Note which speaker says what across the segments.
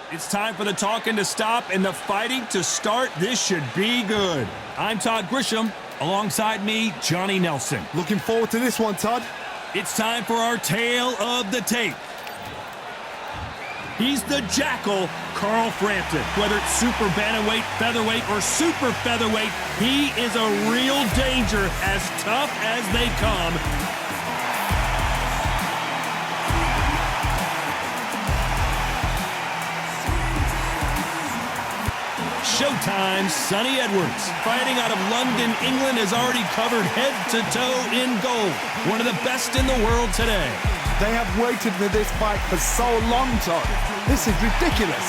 Speaker 1: It's time for the talking to stop and the fighting to start. This should be good. I'm Todd Grisham. Alongside me, Johnny Nelson.
Speaker 2: Looking forward to this one, Todd.
Speaker 1: It's time for our tale of the tape. He's the Jackal, Carl Frampton. Whether it's super bantamweight, featherweight, or super featherweight, he is a real danger, as tough as they come. Showtime's Sonny Edwards, fighting out of London, England, has already covered head to toe in gold. One of the best in the world today.
Speaker 2: They have waited for this fight for so long, Todd. This is ridiculous.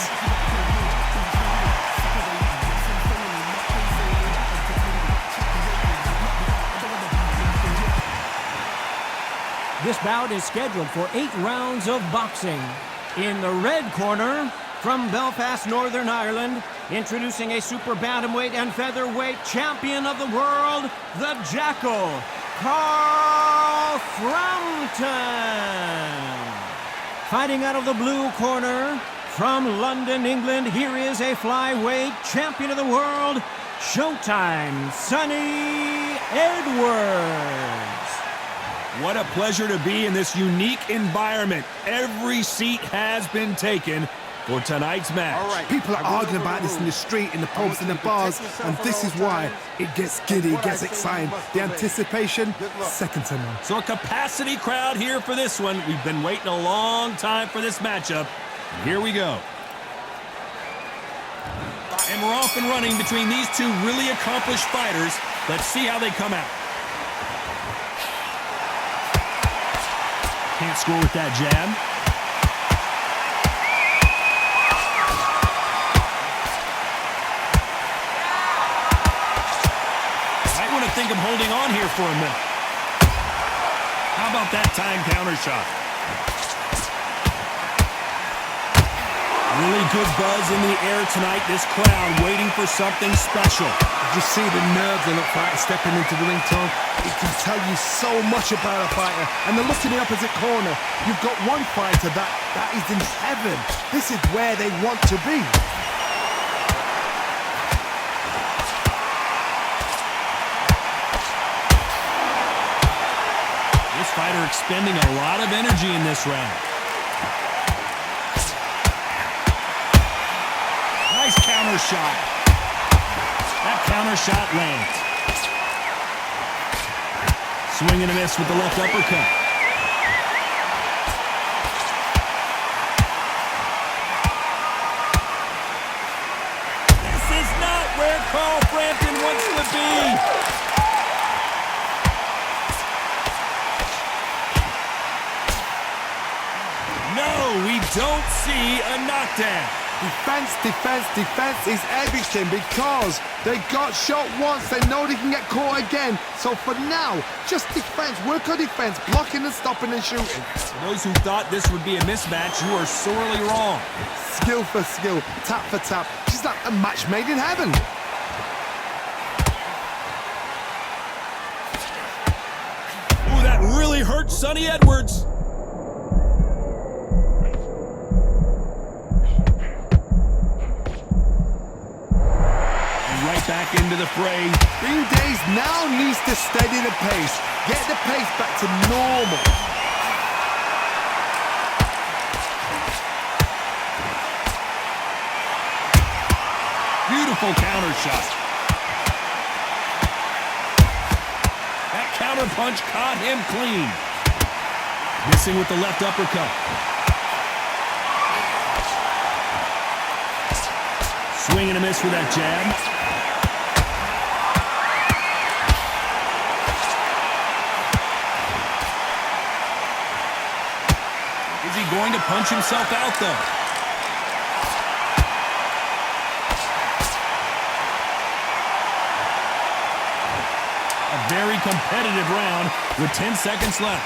Speaker 3: This bout is scheduled for 8 rounds of boxing. In the red corner, from Belfast, Northern Ireland, introducing a super bantamweight and featherweight champion of the world, the Jackal, Carl Frampton. Fighting out of the blue corner, from London, England, here is a flyweight champion of the world, Showtime, Sonny Edwards.
Speaker 1: What a pleasure to be in this unique environment. Every seat has been taken for tonight's match.
Speaker 2: People are arguing about this in the street, in the pubs, in the bars, and this is why it gets giddy, it gets exciting. The anticipation, second to none.
Speaker 1: So a capacity crowd here for this one. We've been waiting a long time for this matchup. And here we go. And we're off and running between these two really accomplished fighters. Let's see how they come out. Can't score with that jab. I think I'm holding on here for a minute. How about that time counter shot? Really good buzz in the air tonight. This crowd waiting for something special.
Speaker 2: You see the nerves in a fighter stepping into the ring, Tom. It can tell you so much about a fighter. And then look in the opposite corner. You've got one fighter that is in heaven. This is where they want to be.
Speaker 1: Fighter expending a lot of energy in this round. Nice counter shot. That counter shot lands. Swing and a miss with the left uppercut. This is not where Carl Frampton wants to be. We don't see a knockdown.
Speaker 2: Defense, defense, defense is everything because they got shot once. They know they can get caught again. So for now, just defense. Work on defense, blocking and stopping and shooting.
Speaker 1: For those who thought this would be a mismatch, you are sorely wrong.
Speaker 2: Skill for skill, tap for tap. She's like a match made in heaven.
Speaker 1: Ooh, that really hurt Sonny Edwards. Back into the fray.
Speaker 2: Green Days now needs to steady the pace. Get the pace back to normal.
Speaker 1: Beautiful counter shot. That counter punch caught him clean. Missing with the left uppercut. Swing and a miss with that jab. Going to punch himself out, though. A very competitive round with 10 seconds left.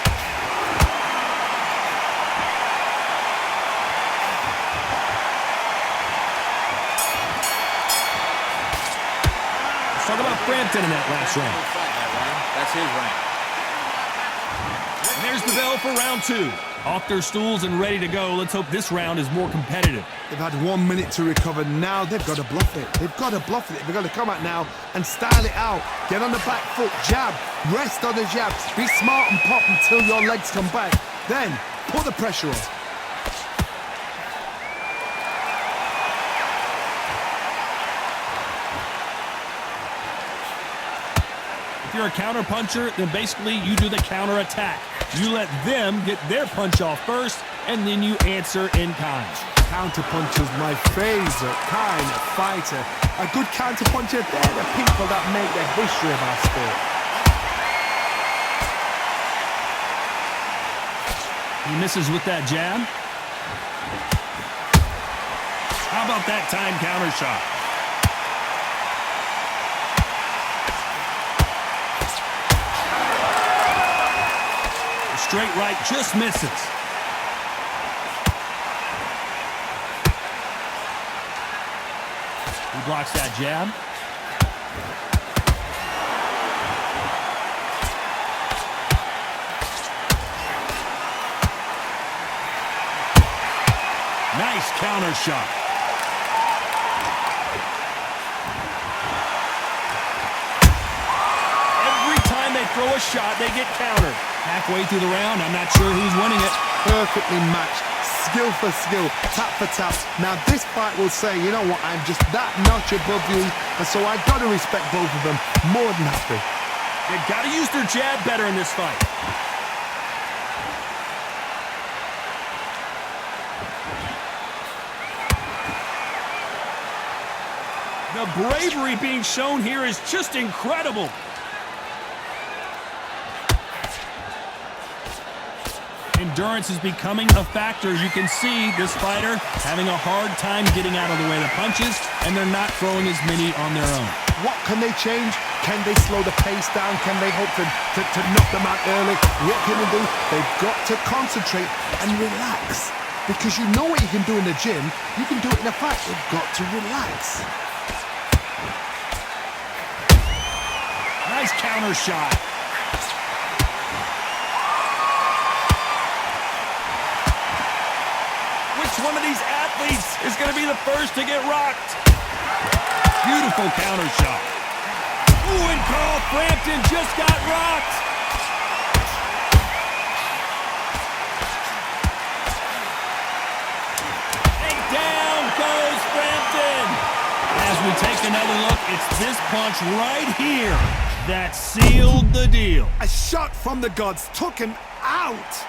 Speaker 1: Let's talk about Frampton in that last round.
Speaker 4: That's his rank.
Speaker 1: And there's the bell for round 2. Off their stools and ready to go. Let's hope this round is more competitive.
Speaker 2: They've had 1 minute to recover. Now they've got to bluff it. They've got to bluff it. They've got to come out now and style it out. Get on the back foot, jab, rest on the jab. Be smart and pop until your legs come back. Then put the pressure on.
Speaker 1: If you're a counter puncher, then basically you do the counter attack. You let them get their punch off first, and then you answer in kind.
Speaker 2: Counterpuncher's my favorite kind of fighter. A good counterpuncher, they're the people that make the history of our sport.
Speaker 1: He misses with that jab. How about that time counter shot? Straight right just misses. He blocks that jab. Nice counter shot. Every time they throw a shot, they get countered. Halfway through the round, I'm not sure who's winning it.
Speaker 2: Perfectly matched, skill for skill, tap for tap. Now this fight will say, you know what, I'm just that notch above you, and so I got to respect both of them more than happy.
Speaker 1: They've got to use their jab better in this fight. The bravery being shown here is just incredible. Endurance is becoming a factor. You can see this fighter having a hard time getting out of the way of the punches, and they're not throwing as many on their own.
Speaker 2: What can they change? Can they slow the pace down? Can they hope to knock them out early? What can they do? They've got to concentrate and relax. Because you know what you can do in the gym, you can do it in a fight. You've got to relax.
Speaker 1: Nice counter shot. One of these athletes is going to be the first to get rocked. Beautiful counter shot. Ooh, and Carl Frampton just got rocked. And down goes Frampton. As we take another look, it's this punch right here that sealed the deal.
Speaker 2: A shot from the gods took him out.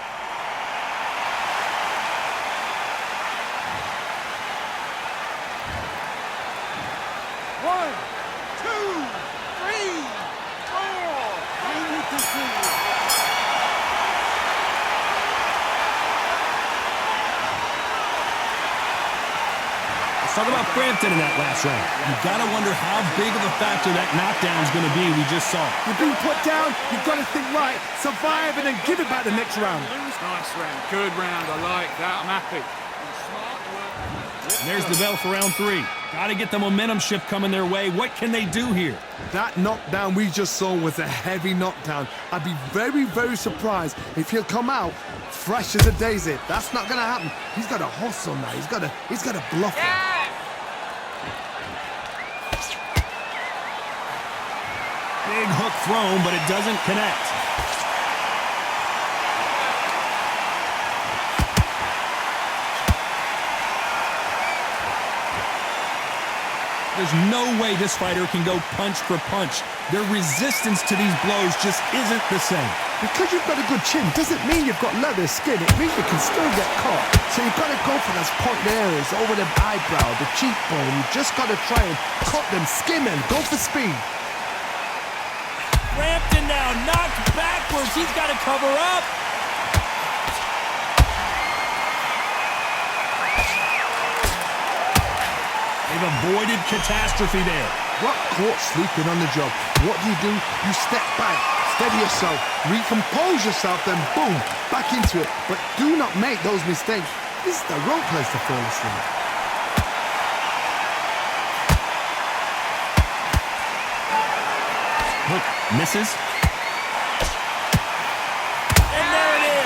Speaker 1: Let's talk about Frampton in that last round. You've got to wonder how big of a factor that knockdown is going to be we just saw.
Speaker 2: You've been put down, you've got to think right, survive and then give it back the next round.
Speaker 4: Nice round, good round, I like that, I'm happy.
Speaker 1: And there's the bell for round 3. Got to get the momentum shift coming their way. What can they do here?
Speaker 2: That knockdown we just saw was a heavy knockdown. I'd be very, very surprised if he'll come out fresh as a daisy. That's not going to happen. He's got to hustle now. He's got to bluff it.
Speaker 1: Big hook thrown, but it doesn't connect. There's no way this fighter can go punch for punch. Their resistance to these blows just isn't the same.
Speaker 2: Because you've got a good chin doesn't mean you've got leather skin. It means you can still get caught. So you've got to go for those point areas over the eyebrow, the cheekbone. You've just got to try and cut them, skim them, go for speed.
Speaker 1: Frampton now knocked backwards. He's got to cover up. They've avoided catastrophe there.
Speaker 2: Got caught sleeping on the job. What do? You step back, steady yourself, recompose yourself, then boom, back into it. But do not make those mistakes. This is the wrong place to fall asleep.
Speaker 1: Hook misses. And there it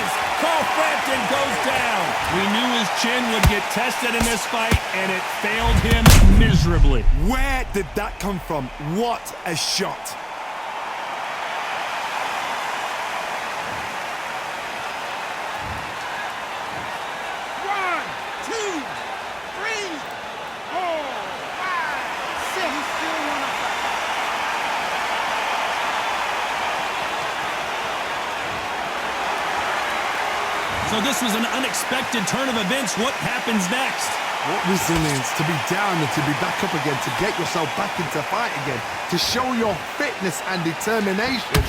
Speaker 1: Frampton goes down. We knew his chin would get tested in this fight, and it failed him miserably.
Speaker 2: Where did that come from? What a shot.
Speaker 1: So this was an unexpected turn of events. What happens next?
Speaker 2: What resilience to be down and to be back up again, to get yourself back into fight again, to show your fitness and determination.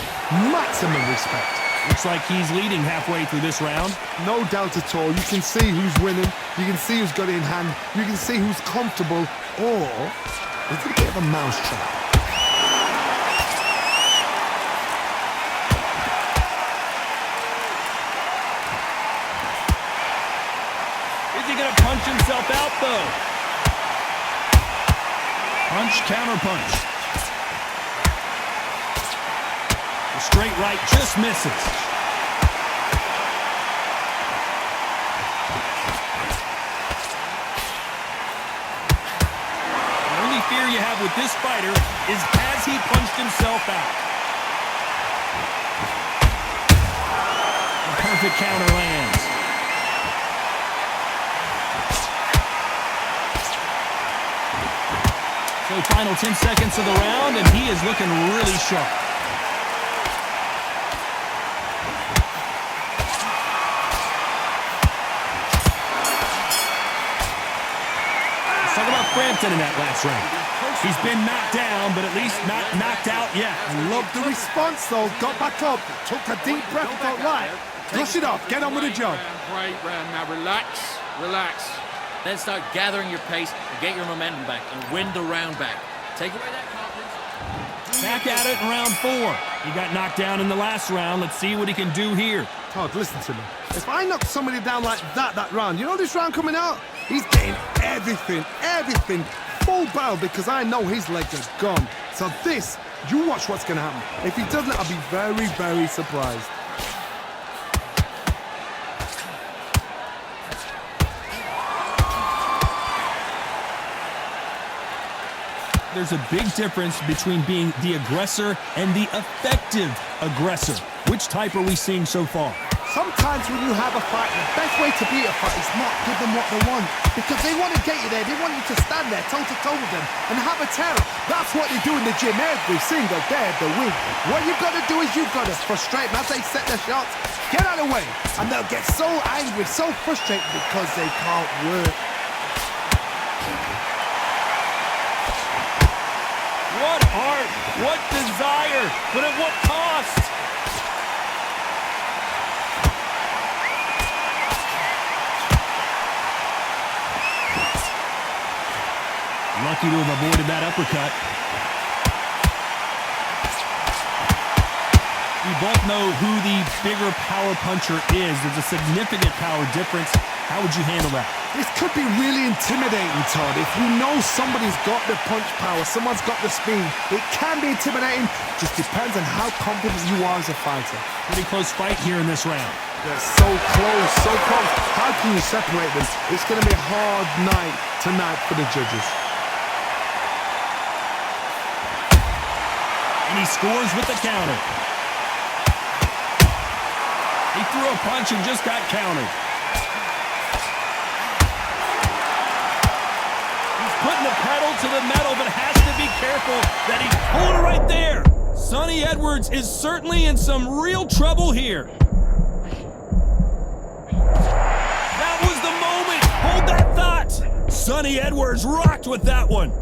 Speaker 2: Maximum respect.
Speaker 1: Looks like he's leading halfway through this round.
Speaker 2: No doubt at all. You can see who's winning. You can see who's got it in hand. You can see who's comfortable. Or is it a bit of a mousetrap?
Speaker 1: Gonna punch himself out though. Punch, counter punch. The straight right just misses. The only fear you have with this fighter is has he punched himself out? The perfect counter lands. So final 10 seconds of the round, and he is looking really sharp. Let's talk about Frampton in that last round. He's been knocked down, but at least not knocked out yet.
Speaker 2: Love the response, though. Got back up, took a deep breath, felt right. Brush it off, get on with the job.
Speaker 4: Great round. Now relax, relax.
Speaker 5: Then start gathering your pace and get your momentum back and win the round back. Take away that confidence.
Speaker 1: Back at it in round 4. He got knocked down in the last round. Let's see what he can do here.
Speaker 2: Todd, listen to me. If I knock somebody down like that round, you know this round coming out? He's getting everything, full barrel because I know his legs are gone. So this, you watch what's going to happen. If he doesn't, I'll be very, very surprised.
Speaker 1: There's a big difference between being the aggressor and the effective aggressor. Which type are we seeing so far?
Speaker 2: Sometimes when you have a fight, the best way to beat a fight is not give them what they want. Because they want to get you there. They want you to stand there toe-to-toe with them and have a terror. That's what they do in the gym every single day of the week. What you've got to do is you've got to frustrate them as they set their shots. Get out of the way. And they'll get so angry, so frustrated because they can't work.
Speaker 1: What heart, what desire, but at what cost? Lucky to have avoided that uppercut. We both know who the bigger power puncher is. There's a significant power difference. How would you handle that?
Speaker 2: This could be really intimidating, Todd. If you know somebody's got the punch power, someone's got the speed, it can be intimidating. Just depends on how confident you are as a fighter.
Speaker 1: Pretty close fight here in this round.
Speaker 2: They're so close, so close. How can you separate them? It's going to be a hard night tonight for the judges.
Speaker 1: And he scores with the counter. He threw a punch and just got countered. Putting the pedal to the metal, but has to be careful that he pulled it right there. Sonny Edwards is certainly in some real trouble here. That was the moment. Hold that thought. Sonny Edwards rocked with that one.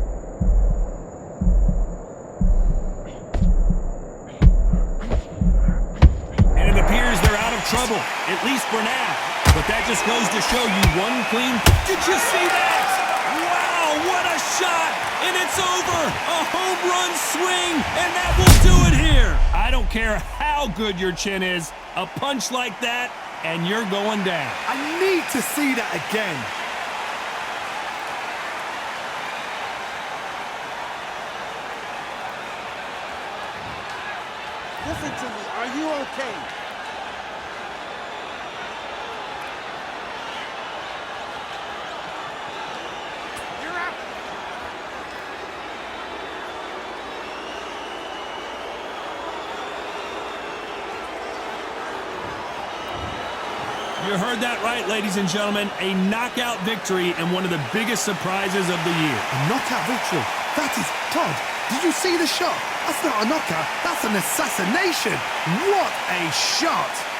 Speaker 1: And it appears they're out of trouble, at least for now. But that just goes to show you one clean. Did you see that? What a shot, and it's over. A home run swing, and that will do it here. I don't care how good your chin is, a punch like that, and you're going down.
Speaker 2: I need to see that again.
Speaker 6: Listen to me, are you okay?
Speaker 1: You heard that right, ladies and gentlemen. A knockout victory and one of the biggest surprises of the year.
Speaker 2: A knockout victory. That is Todd. Did you see the shot? That's not a knockout. That's an assassination. What a shot.